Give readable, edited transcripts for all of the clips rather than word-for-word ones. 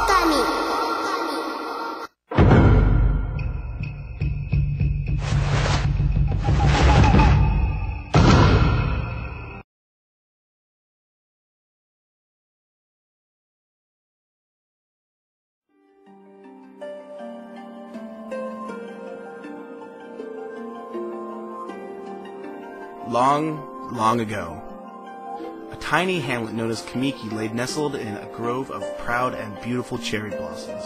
Okami. Long, long ago, a tiny hamlet known as Kamiki lay nestled in a grove of proud and beautiful cherry blossoms.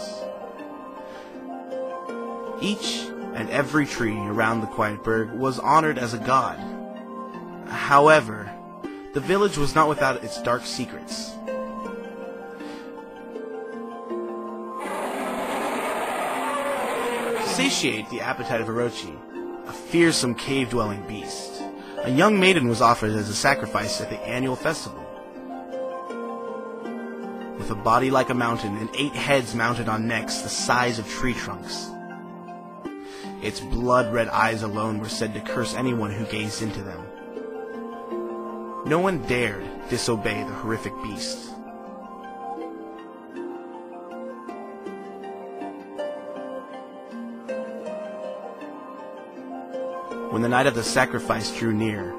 Each and every tree around the quiet burg was honored as a god. However, the village was not without its dark secrets. To satiate the appetite of Orochi, a fearsome cave-dwelling beast, a young maiden was offered as a sacrifice at the annual festival. With a body like a mountain and 8 heads mounted on necks the size of tree trunks. Its blood-red eyes alone were said to curse anyone who gazed into them. No one dared disobey the horrific beast. When the night of the sacrifice drew near,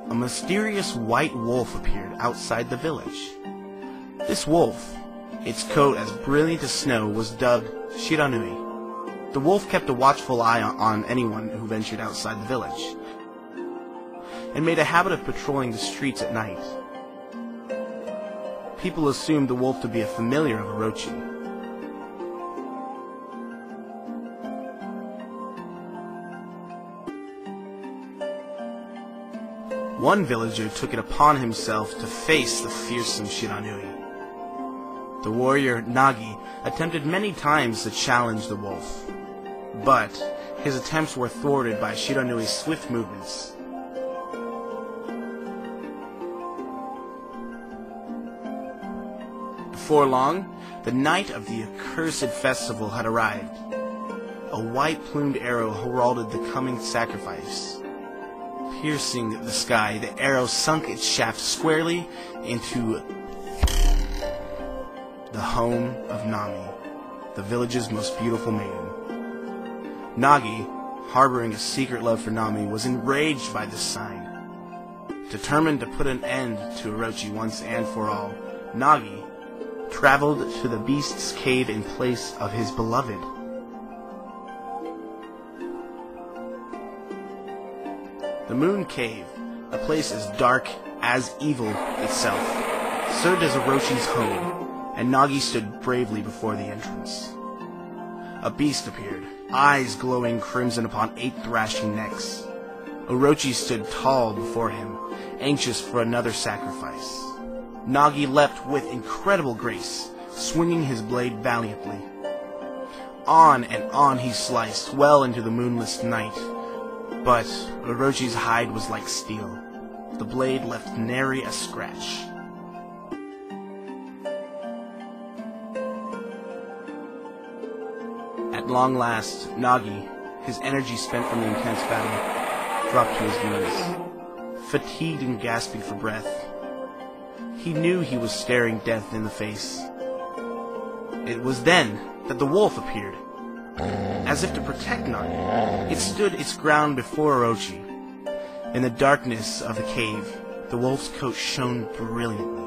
a mysterious white wolf appeared outside the village. This wolf, its coat as brilliant as snow, was dubbed Shiranui. The wolf kept a watchful eye on anyone who ventured outside the village, and made a habit of patrolling the streets at night. People assumed the wolf to be a familiar of Orochi. One villager took it upon himself to face the fearsome Shiranui. The warrior Nagi attempted many times to challenge the wolf, but his attempts were thwarted by Shiranui's swift movements. Before long, the night of the accursed festival had arrived. A white-plumed arrow heralded the coming sacrifice. Piercing the sky, the arrow sunk its shaft squarely into the home of Nami, the village's most beautiful maiden. Nagi, harboring a secret love for Nami, was enraged by this sign. Determined to put an end to Orochi once and for all, Nagi traveled to the beast's cave in place of his beloved. The Moon Cave, a place as dark as evil itself, served as Orochi's home, and Nagi stood bravely before the entrance. A beast appeared, eyes glowing crimson upon 8 thrashing necks. Orochi stood tall before him, anxious for another sacrifice. Nagi leapt with incredible grace, swinging his blade valiantly. On and on he sliced, well into the moonless night. But Orochi's hide was like steel. The blade left nary a scratch. At long last, Nagi, his energy spent from the intense battle, dropped to his knees, fatigued and gasping for breath. He knew he was staring death in the face. It was then that the wolf appeared. As if to protect Nagi, it stood its ground before Orochi. In the darkness of the cave, the wolf's coat shone brilliantly.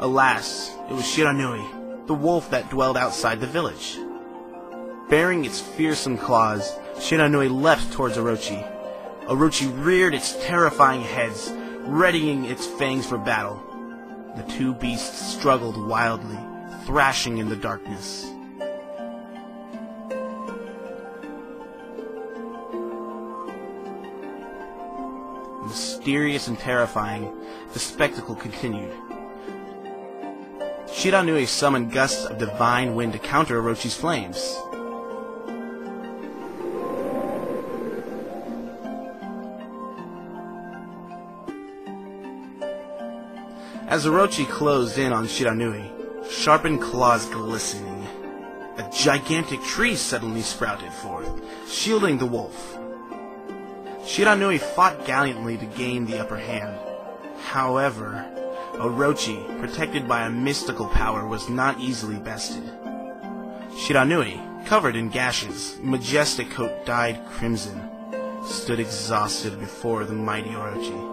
Alas, it was Shiranui, the wolf that dwelled outside the village. Bearing its fearsome claws, Shiranui leapt towards Orochi. Orochi reared its terrifying heads, readying its fangs for battle. The two beasts struggled wildly, thrashing in the darkness. Mysterious and terrifying, the spectacle continued. Shiranui summoned gusts of divine wind to counter Orochi's flames. As Orochi closed in on Shiranui, sharpened claws glistening, a gigantic tree suddenly sprouted forth, shielding the wolf. Shiranui fought gallantly to gain the upper hand. However, Orochi, protected by a mystical power, was not easily bested. Shiranui, covered in gashes, majestic coat dyed crimson, stood exhausted before the mighty Orochi.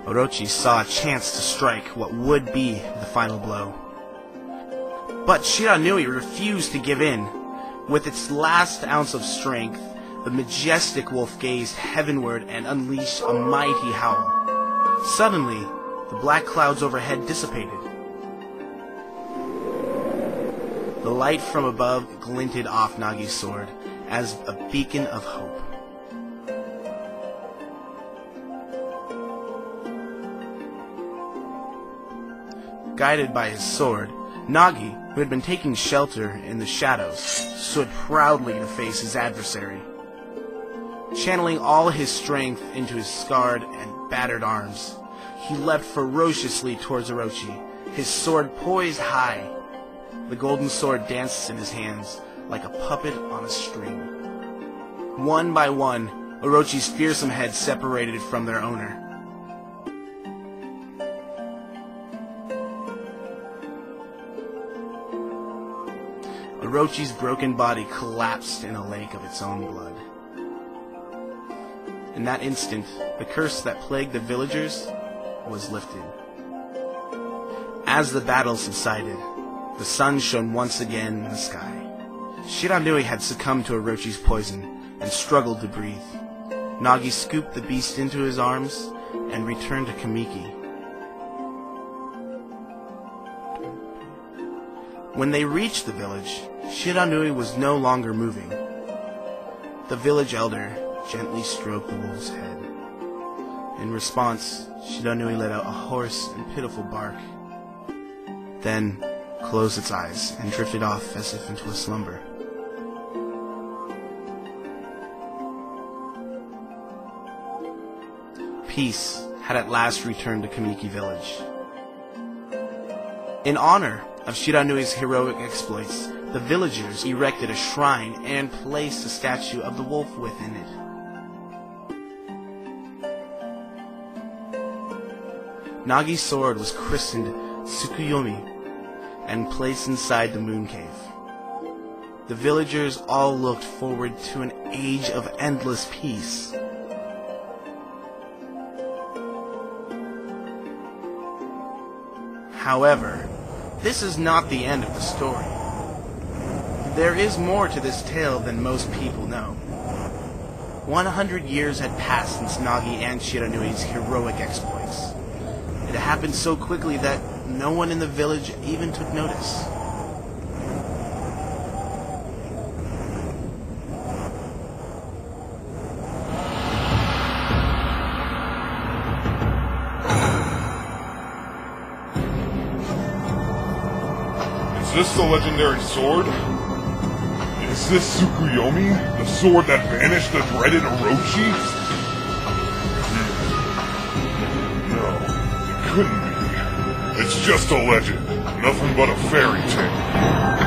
Orochi saw a chance to strike what would be the final blow. But Shiranui refused to give in. With its last ounce of strength, the majestic wolf gazed heavenward and unleashed a mighty howl. Suddenly, the black clouds overhead dissipated. The light from above glinted off Nagi's sword as a beacon of hope. Guided by his sword, Nagi, who had been taking shelter in the shadows, stood proudly to face his adversary. Channeling all his strength into his scarred and battered arms, he leapt ferociously towards Orochi, his sword poised high. The golden sword danced in his hands like a puppet on a string. One by one, Orochi's fearsome heads separated from their owner. Orochi's broken body collapsed in a lake of its own blood. In that instant, the curse that plagued the villagers was lifted. As the battle subsided, the sun shone once again in the sky. Shiranui had succumbed to Orochi's poison and struggled to breathe. Nagi scooped the beast into his arms and returned to Kamiki. When they reached the village, Shiranui was no longer moving. The village elder gently stroked the wolf's head. In response, Shiranui let out a hoarse and pitiful bark, then closed its eyes and drifted off as if into a slumber. Peace had at last returned to Kamiki village. In honor of Shiranui's heroic exploits, the villagers erected a shrine and placed a statue of the wolf within it. Nagi's sword was christened Tsukuyomi and placed inside the moon cave. The villagers all looked forward to an age of endless peace. However, this is not the end of the story. There is more to this tale than most people know. 100 years had passed since Nagi and Shiranui's heroic exploits. It happened so quickly that no one in the village even took notice. Is this the legendary sword? Is this Tsukuyomi, the sword that banished the dreaded Orochi? No, it couldn't be. It's just a legend, nothing but a fairy tale.